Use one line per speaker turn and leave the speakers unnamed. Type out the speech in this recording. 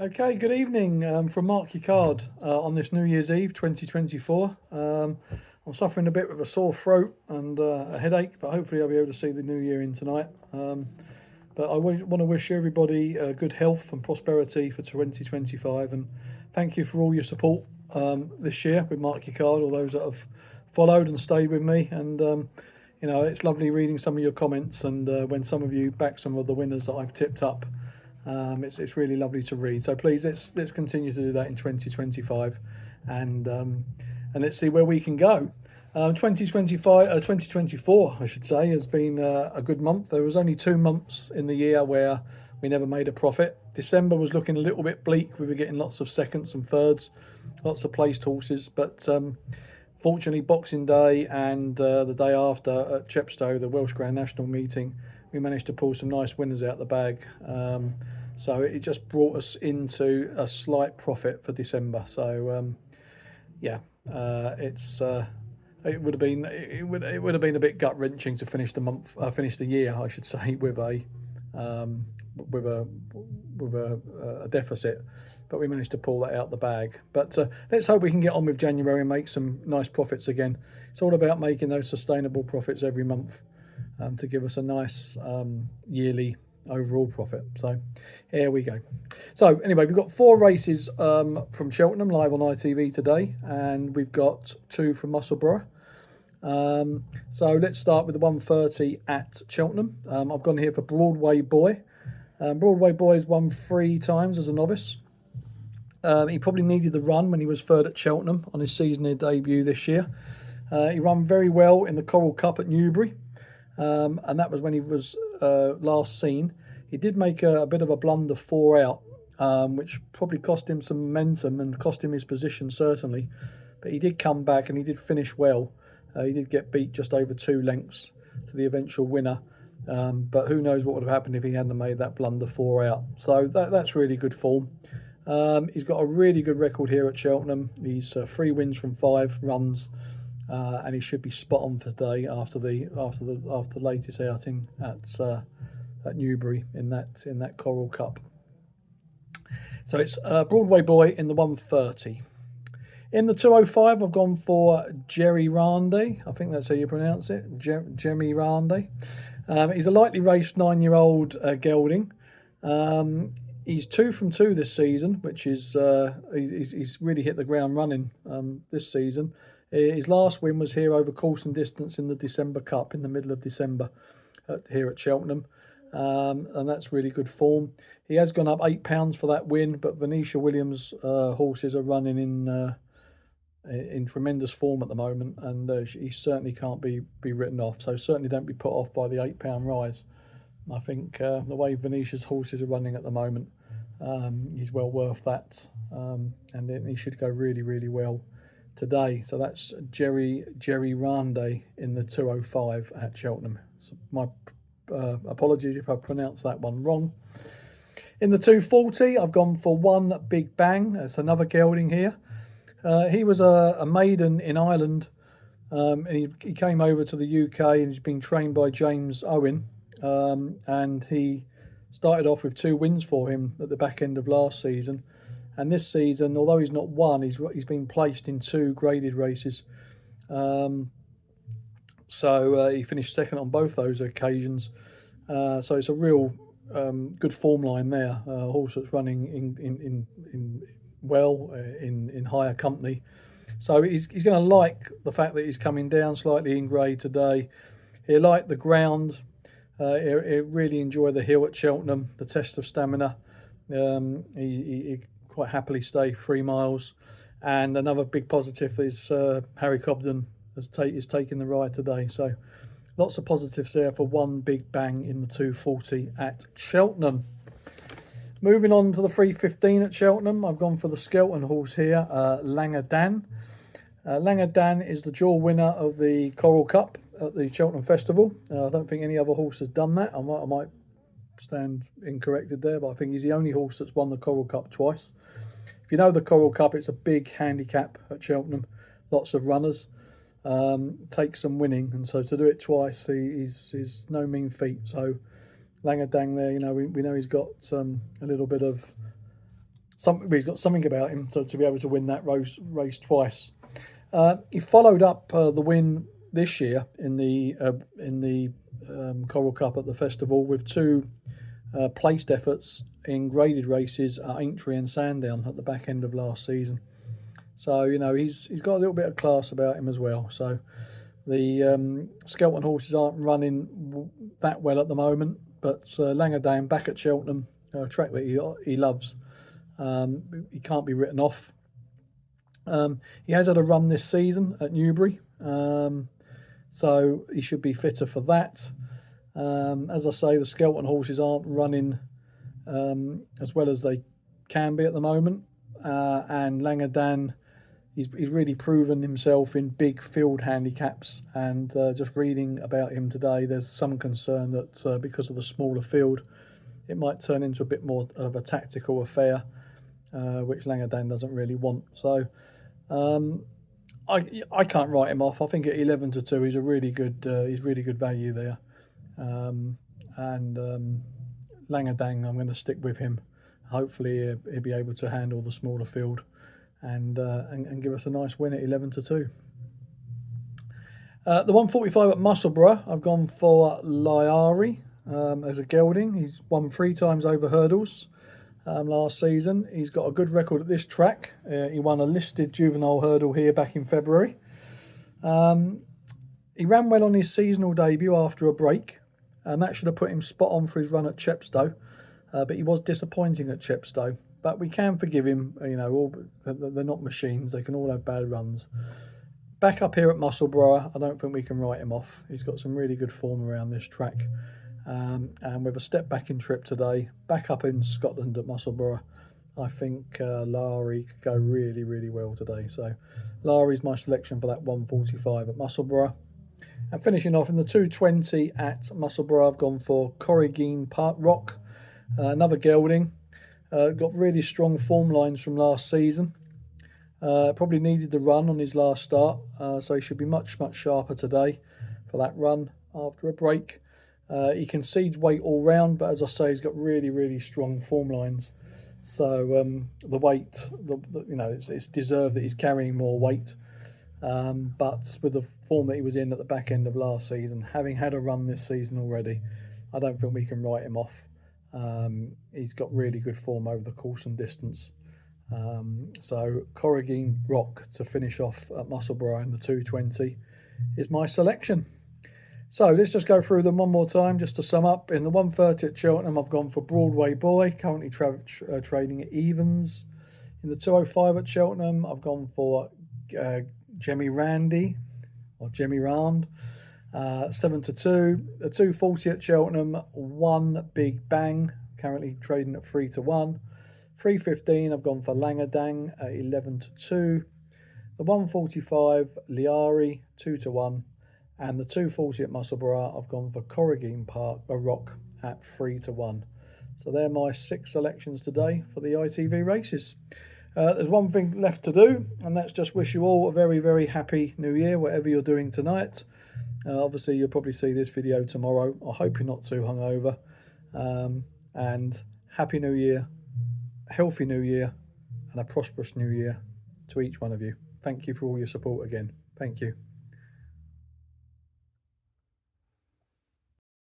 Okay, good evening from Mark Your Card on this New Year's Eve 2024. I'm suffering a bit with a sore throat and a headache, but hopefully I'll be able to see the new year in tonight. But I want to wish everybody good health and prosperity for 2025, and thank you for all your support this year with Mark Your Card, all those that have followed and stayed with me. And it's lovely reading some of your comments, and when some of you back some of the winners that I've tipped up. It's really lovely to read. So please let's continue to do that in 2025, and let's see where we can go. 2024, I should say, has been a good month. There was only 2 months in the year where we never made a profit. December was looking a little bit bleak. We were getting lots of seconds and thirds, lots of placed horses, but fortunately, Boxing Day and the day after at Chepstow, the Welsh Grand National meeting, we managed to pull some nice winners out the bag. So it just brought us into a slight profit for December. So it would have been a bit gut wrenching to finish the year, I should say, with a deficit, but we managed to pull that out the bag. But let's hope we can get on with January and make some nice profits again. It's all about making those sustainable profits every month to give us a nice yearly overall profit. So here we go. So anyway, we've got 4 races from Cheltenham live on ITV today, and we've got 2 from Musselburgh. So let's start with the 1:30 at Cheltenham. I've gone here for Broadway Boy. Broadway Boy has won 3 times as a novice. He probably needed the run when he was third at Cheltenham on his season debut this year. He ran very well in the Coral Cup at Newbury, and that was when he was last seen. He did make a bit of a blunder 4 out, which probably cost him some momentum and cost him his position, certainly. But he did come back and he did finish well. He did get beat just over 2 lengths to the eventual winner. But who knows what would have happened if he hadn't made that blunder 4 out. So that's really good form. He's got a really good record here at Cheltenham. He's 3 wins from 5 runs, and he should be spot on for today after the latest outing at Newbury in that Coral Cup. So it's Broadway Boy in the 1:30. In the 2:05, I've gone for Jerry Rande. I think that's how you pronounce it, Jeremy Rande. He's a lightly raced 9-year-old gelding. He's 2 from 2 this season, which is he's really hit the ground running this season. His last win was here over course and distance in the December Cup in the middle of December here at Cheltenham, and that's really good form. He has gone up £8 for that win, but Venetia Williams' horses are running in tremendous form at the moment, and he certainly can't be written off. So certainly don't be put off by the £8 rise. I think the way Venetia's horses are running at the moment, he's well worth that, and he should go really, really well today. So that's Jerry Rande in the 2:05 at Cheltenham. So my apologies if I pronounced that one wrong. In the 2:40, I've gone for One Big Bang. That's another gelding here. He was a maiden in Ireland, and he came over to the UK, and he's been trained by James Owen, and he started off with 2 wins for him at the back end of last season. And this season, although he's not won, he's been placed in 2 graded races. So he finished second on both those occasions. So it's a real good form line there. A horse that's running in higher company. So he's going to like the fact that he's coming down slightly in grade today. He'll like the ground. He'll really enjoy the hill at Cheltenham, the test of stamina. He quite happily stay 3 miles. And another big positive is Harry Cobden is taking the ride today. So lots of positives there for One Big Bang in the 2:40 at Cheltenham. Moving on to the 3:15 at Cheltenham, I've gone for the Skelton horse here, Langer Dan. Langer Dan is the dual winner of the Coral Cup at the Cheltenham Festival. I don't think any other horse has done that. I might stand incorrected there, but I think he's the only horse that's won the Coral Cup twice. If you know the Coral Cup, it's a big handicap at Cheltenham, lots of runners. Takes some winning, and so to do it twice is no mean feat. So Langer Dang there, we know he's got a little bit of he's got something about him to be able to win that race twice. He followed up the win this year in the Coral Cup at the festival with two placed efforts in graded races at Aintree and Sandown at the back end of last season. So, you know, he's got a little bit of class about him as well. So the Skelton horses aren't running that well at the moment, but Langadam back at Cheltenham, a track that he loves. He can't be written off. He has had a run this season at Newbury, so he should be fitter for that. As I say, the Skelton horses aren't running as well as they can be at the moment, and Langadan, he's really proven himself in big field handicaps, and just reading about him today, there's some concern that because of the smaller field, it might turn into a bit more of a tactical affair, which Langadan doesn't really want. So I can't write him off. I think at 11-2, he's really good value there. Langadang, I'm going to stick with him. Hopefully he'll be able to handle the smaller field and give us a nice win at 11-2. The 145 at Musselburgh, I've gone for Lyari as a gelding. He's won 3 times over hurdles last season. He's got a good record at this track. He won a listed juvenile hurdle here back in February. He ran well on his seasonal debut after a break, and that should have put him spot on for his run at Chepstow, but he was disappointing at Chepstow. But we can forgive him, you know, they're not machines, they can all have bad runs. Back up here at Musselburgh, I don't think we can write him off. He's got some really good form around this track. And with a step back in trip today, back up in Scotland at Musselburgh, I think Lowry could go really, really well today. So Lowry's my selection for that 145 at Musselburgh. And finishing off in the 220 at Musselburgh, I've gone for Corrigeen Park Rock, another gelding. Got really strong form lines from last season. Probably needed the run on his last start, so he should be much sharper today for that run after a break. He concedes weight all round, but as I say, he's got really strong form lines. So the weight, you know, it's deserved that he's carrying more weight. But with the form that he was in at the back end of last season, having had a run this season already, I don't think we can write him off. He's got really good form over the course and distance. So Corrigeen Rock to finish off at Musselburgh in the 220 is my selection. So let's just go through them one more time just to sum up. In the 130 at Cheltenham, I've gone for Broadway Boy, currently trading at evens. In the 205 at Cheltenham, I've gone for Jemmy Randy or Jemmy Rand, 7-2. The 240 at Cheltenham, One Big Bang, currently trading at 3-1. 315, I've gone for Langadang at 11-2. The 145, Liari, 2-1. And the 240 at Musselburgh, I've gone for Corrigeen Park, a Rock at 3-1. So they're my 6 selections today for the ITV races. There's one thing left to do, and that's just wish you all a very happy New Year, whatever you're doing tonight. Obviously, you'll probably see this video tomorrow. I hope you're not too hungover. And Happy New Year, healthy New Year, and a prosperous New Year to each one of you. Thank you for all your support again. Thank you.